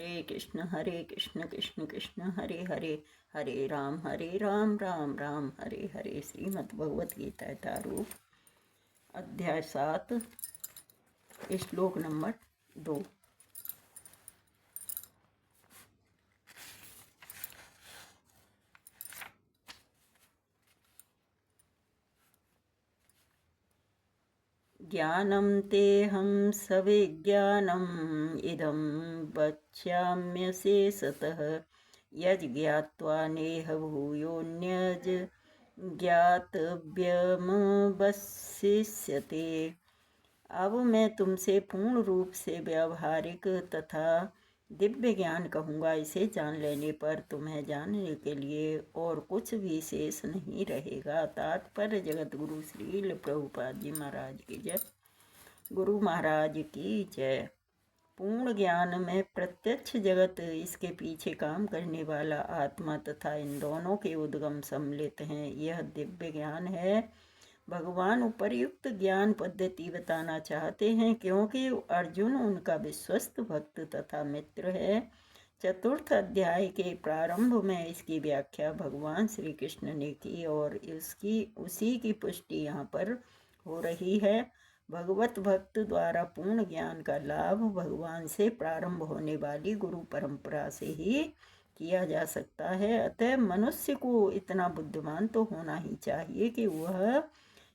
हरे कृष्ण कृष्ण कृष्ण हरे हरे, हरे राम राम राम हरे हरे। श्रीमद् भगवत गीता यथारूप अध्याय 7 श्लोक नंबर 2। ज्ञानं तेऽहं सविज्ञानम् इदं वक्ष्याम्यशेषतः यज्ज्ञात्वा नेह भूयोऽन्यज् ज्ञातव्यमवशिष्यते। अब मैं तुमसे पूर्ण रूप से व्यावहारिक तथा दिव्य ज्ञान कहूँगा। इसे जान लेने पर तुम्हें जानने के लिए और कुछ भी शेष नहीं रहेगा। तात्पर्य जगत गुरु श्रील प्रभुपाद जी महाराज की जय। गुरु महाराज की जय। पूर्ण ज्ञान में प्रत्यक्ष जगत, इसके पीछे काम करने वाला आत्मा तथा इन दोनों के उद्गम सम्मिलित हैं। यह दिव्य ज्ञान है। भगवान उपर्युक्त ज्ञान पद्धति बताना चाहते हैं क्योंकि अर्जुन उनका विश्वस्त भक्त तथा मित्र है। चतुर्थ अध्याय के प्रारंभ में इसकी व्याख्या भगवान श्री कृष्ण ने की और उसी की पुष्टि यहाँ पर हो रही है। भगवत भक्त द्वारा पूर्ण ज्ञान का लाभ भगवान से प्रारंभ होने वाली गुरु परंपरा से ही किया जा सकता है। अतः मनुष्य को इतना बुद्धिमान तो होना ही चाहिए कि वह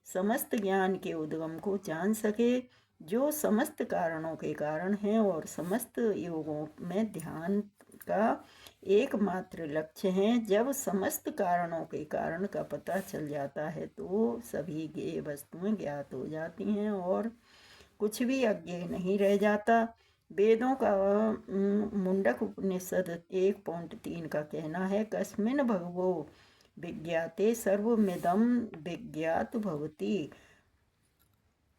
समस्त ज्ञान के उद्गम को जान सके, जो समस्त कारणों के कारण है और समस्त योगों में ध्यान का एकमात्र लक्ष्य है। जब समस्त कारणों के कारण का पता चल जाता है तो सभी ज्ञेय वस्तुएं ज्ञात हो जाती हैं और कुछ भी अज्ञेय नहीं रह जाता। वेदों का मुंडक उपनिषद 1.3 का कहना है, कस्मिन् भगवो विज्ञाते सर्वमिदं विज्ञात भवति।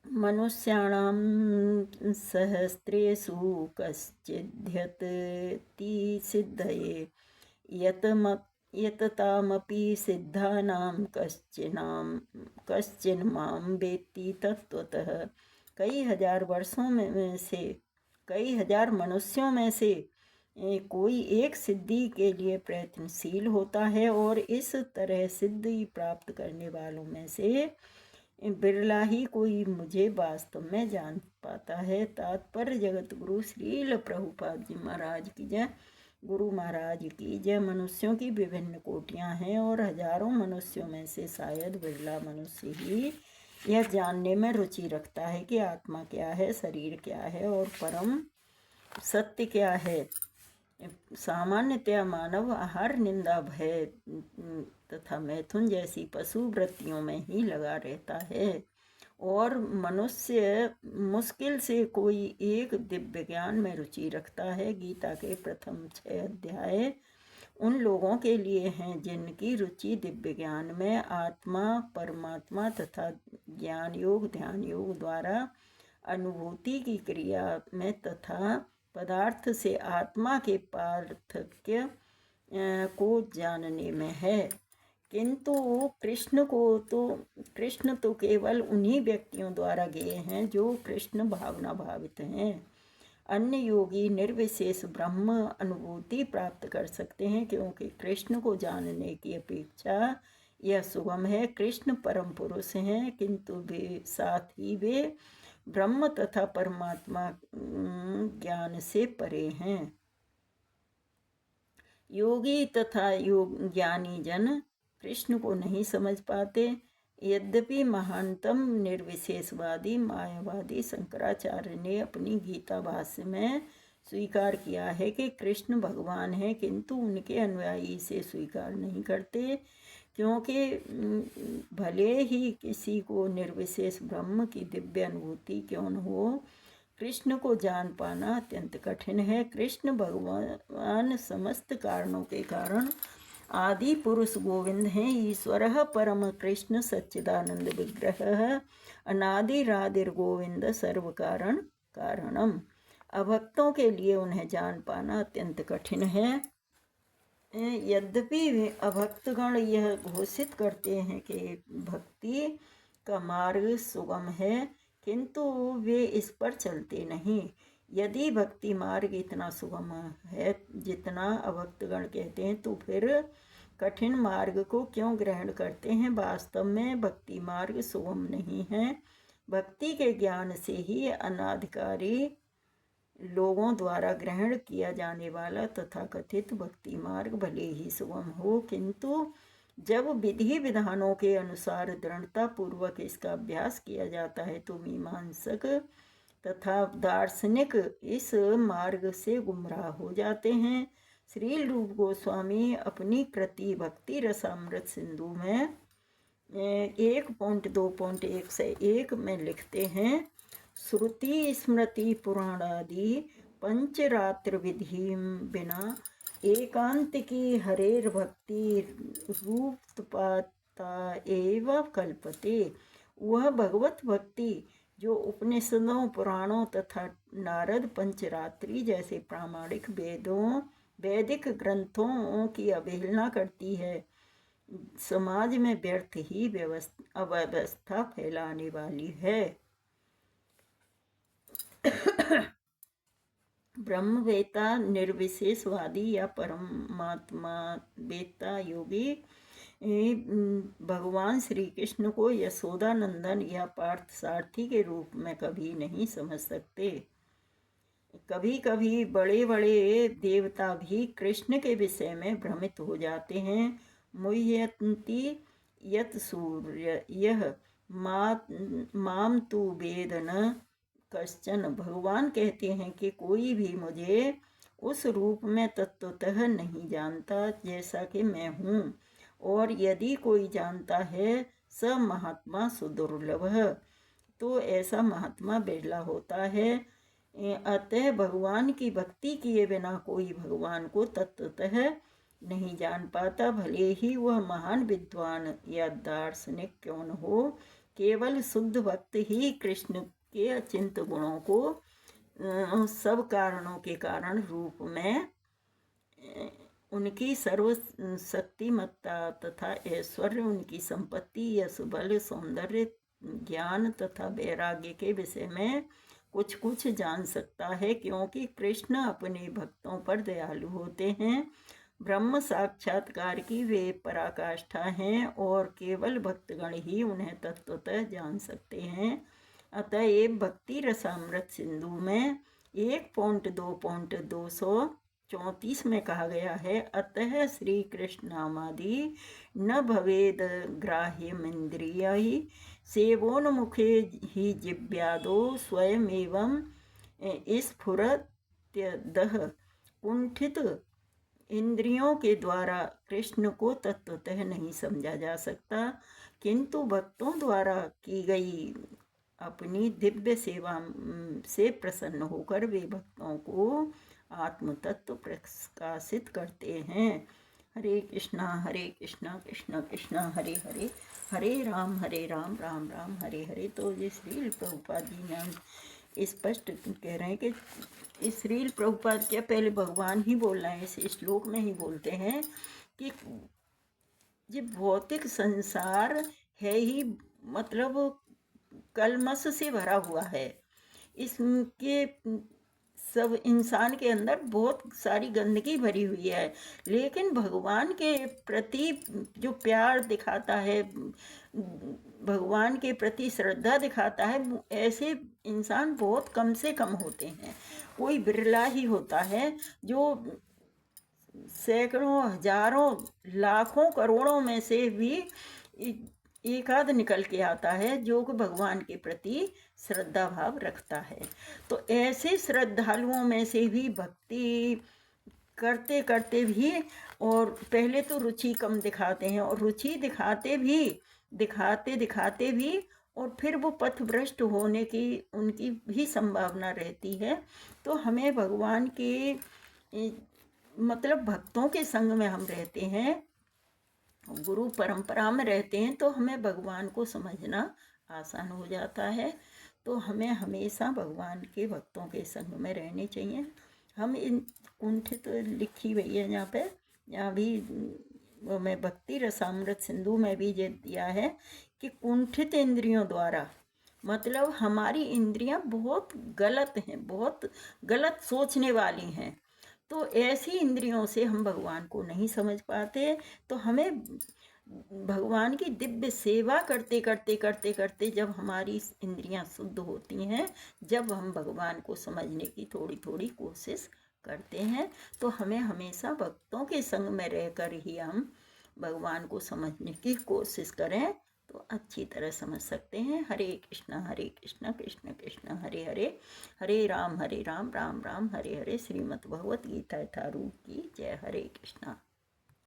मनुष्याणां सहस्रेषु कश्चिद्यतति सिद्धये यततामपि सिद्धानां कश्चिन्मां वेत्ति तत्त्वतः। कई हजार मनुष्यों में से कोई एक सिद्धि के लिए प्रयत्नशील होता है और इस तरह सिद्धि प्राप्त करने वालों में से बिरला ही कोई मुझे वास्तव में जान पाता है। तात्पर्य जगत गुरु श्रील प्रभुपाद जी महाराज की जय। गुरु महाराज की जय। मनुष्यों की विभिन्न कोटियां हैं और हजारों मनुष्यों में से शायद बिरला मनुष्य ही यह जानने में रुचि रखता है कि आत्मा क्या है, शरीर क्या है और परम सत्य क्या है। सामान्यतया मानव आहार, निंदा, भय तथा मैथुन जैसी पशु वृत्तियों में ही लगा रहता है और मनुष्य मुश्किल से कोई एक दिव्य ज्ञान में रुचि रखता है। गीता के प्रथम 6 अध्याय उन लोगों के लिए हैं जिनकी रुचि दिव्य ज्ञान में आत्मा, परमात्मा तथा ज्ञान योग, ध्यान योग द्वारा अनुभूति की क्रिया में तथा पदार्थ से आत्मा के पार्थक्य को जानने में है। किंतु कृष्ण तो केवल उन्हीं व्यक्तियों द्वारा गए हैं जो कृष्ण भावना भावित हैं। अन्य योगी निर्विशेष ब्रह्म अनुभूति प्राप्त कर सकते हैं क्योंकि कृष्ण को जानने की अपेक्षा यह सुगम है। कृष्ण परम पुरुष हैं किंतु साथ ही वे ब्रह्म तथा परमात्मा ज्ञान से परे हैं। योगी तथा ज्ञानी जन कृष्ण को नहीं समझ पाते। यद्यपि महानतम निर्विशेषवादी मायावादी शंकराचार्य ने अपनी गीता भाष्य में स्वीकार किया है कि कृष्ण भगवान है, किंतु उनके अनुयायी इसे स्वीकार नहीं करते क्योंकि भले ही किसी को निर्विशेष ब्रह्म की दिव्य अनुभूति क्यों न हो, कृष्ण को जान पाना अत्यंत कठिन है। कृष्ण भगवान समस्त कारणों के कारण आदि पुरुष गोविंद हैं। ईश्वरः परम कृष्ण सच्चिदानंद विग्रहः अनादिरादिर्गोविंद सर्व कारण कारणम। अभक्तों के लिए उन्हें जान पाना अत्यंत कठिन है। यद्यपि अभक्तगण यह घोषित करते हैं कि भक्ति का मार्ग सुगम है, किंतु वे इस पर चलते नहीं। यदि भक्ति मार्ग इतना सुगम है जितना अभक्तगण कहते हैं, तो फिर कठिन मार्ग को क्यों ग्रहण करते हैं? वास्तव में भक्ति मार्ग सुगम नहीं है। भक्ति के ज्ञान से ही अनाधिकारी लोगों द्वारा ग्रहण किया जाने वाला तथाकथित भक्ति मार्ग भले ही सुगम हो, किंतु जब विधि विधानों के अनुसार दृढ़ता पूर्वक इसका अभ्यास किया जाता है तो मीमांसक तथा दार्शनिक इस मार्ग से गुमराह हो जाते हैं। श्रील रूप गोस्वामी अपनी कृति भक्ति रसामृत सिंधु में 1.2.1 में लिखते हैं, श्रुति स्मृति पुराणादि पंचरात्र विधि बिना एकांत की हरेर भक्ति रूपपाता एवं कल्पते। वह भगवत भक्ति जो उपनिषदों पुराणों तथा नारद पंचरात्रि जैसे प्रामाणिक वैदिक ग्रंथों की अवहेलना करती है, समाज में व्यर्थ ही अव्यवस्था फैलाने वाली है। ब्रह्मवेता निर्विशेषवादी या परमात्मा वेता योगी भगवान श्री कृष्ण को यशोदानंदन या पार्थसारथी के रूप में कभी नहीं समझ सकते। कभी कभी बड़े बड़े देवता भी कृष्ण के विषय में भ्रमित हो जाते हैं। मुह्यन्ति यत् सूर्य यह माम तु वेद न कश्चन। भगवान कहते हैं कि कोई भी मुझे उस रूप में तत्वतः नहीं जानता जैसा कि मैं हूँ, और यदि कोई जानता है स महात्मा सुदुर्लभ। तो ऐसा महात्मा बिरला होता है। अतः भगवान की भक्ति किए बिना कोई भगवान को तत्वतः नहीं जान पाता, भले ही वह महान विद्वान या दार्शनिक क्यों न हो। केवल शुद्ध भक्त ही कृष्ण के अचिंत गुणों को सब कारणों के कारण रूप में उनकी सर्वशक्तिमत्ता तथा ऐश्वर्य, उनकी संपत्ति, यश, बल, सौंदर्य, ज्ञान तथा वैराग्य के विषय में कुछ कुछ जान सकता है, क्योंकि कृष्ण अपने भक्तों पर दयालु होते हैं। ब्रह्म साक्षात्कार की वे पराकाष्ठा हैं और केवल भक्तगण ही उन्हें तत्वतः जान सकते हैं। अतएव भक्ति रसामृत सिंधु में 1.2.234 में कहा गया है, अतः श्री कृष्ण नामादि न भवेद ग्राह्यमिंद्रिय सेवोन्मुखे ही जिव्यादो स्वयं एवं स्फुरत्यदः। कुंठित इंद्रियों के द्वारा कृष्ण को तत्वतः नहीं समझा जा सकता, किंतु भक्तों द्वारा की गई अपनी दिव्य सेवा से प्रसन्न होकर वे भक्तों को आत्म तत्व प्रकाशित करते हैं। हरे कृष्णा कृष्ण कृष्ण हरे हरे, हरे राम राम राम हरे हरे। तो ये श्रील प्रभुपाद जी ने स्पष्ट कह रहे हैं कि श्रील प्रभुपाद क्या पहले भगवान ही बोल रहे हैं, इस श्लोक में ही बोलते हैं कि ये भौतिक संसार है ही मतलब कलमश से भरा हुआ है। इसके सब इंसान के अंदर बहुत सारी गंदगी भरी हुई है, लेकिन भगवान के प्रति जो प्यार दिखाता है, भगवान के प्रति श्रद्धा दिखाता है, ऐसे इंसान बहुत कम से कम होते हैं। कोई बिरला ही होता है जो सैकड़ों, हजारों, लाखों, करोड़ों में से भी एक आध निकल के आता है जो कि भगवान के प्रति श्रद्धा भाव रखता है। तो ऐसे श्रद्धालुओं में से भी भक्ति करते करते भी, और पहले तो रुचि कम दिखाते हैं, और रुचि दिखाते दिखाते भी और फिर वो पथभ्रष्ट होने की उनकी भी संभावना रहती है। तो हमें भगवान के मतलब भक्तों के संग में हम रहते हैं, गुरु परंपरा में रहते हैं, तो हमें भगवान को समझना आसान हो जाता है। तो हमें हमेशा भगवान के भक्तों के संग में रहने चाहिए। हम इन कुंठित लिखी हुई है यहाँ पे, यहाँ भी मैं भक्ति रसामृत सिंधु में भी ये दिया है कि कुंठित इंद्रियों द्वारा मतलब हमारी इंद्रियां बहुत गलत हैं, बहुत गलत सोचने वाली हैं। तो ऐसी इंद्रियों से हम भगवान को नहीं समझ पाते। तो हमें भगवान की दिव्य सेवा करते करते करते करते जब हमारी इंद्रियां शुद्ध होती हैं, जब हम भगवान को समझने की थोड़ी थोड़ी कोशिश करते हैं, तो हमें हमेशा भक्तों के संग में रहकर ही हम भगवान को समझने की कोशिश करें तो अच्छी तरह समझ सकते हैं। हरे कृष्णा कृष्ण कृष्ण हरे हरे, हरे राम राम राम हरे हरे। श्रीमद् भगवत गीता यथारूप की जय। हरे कृष्णा।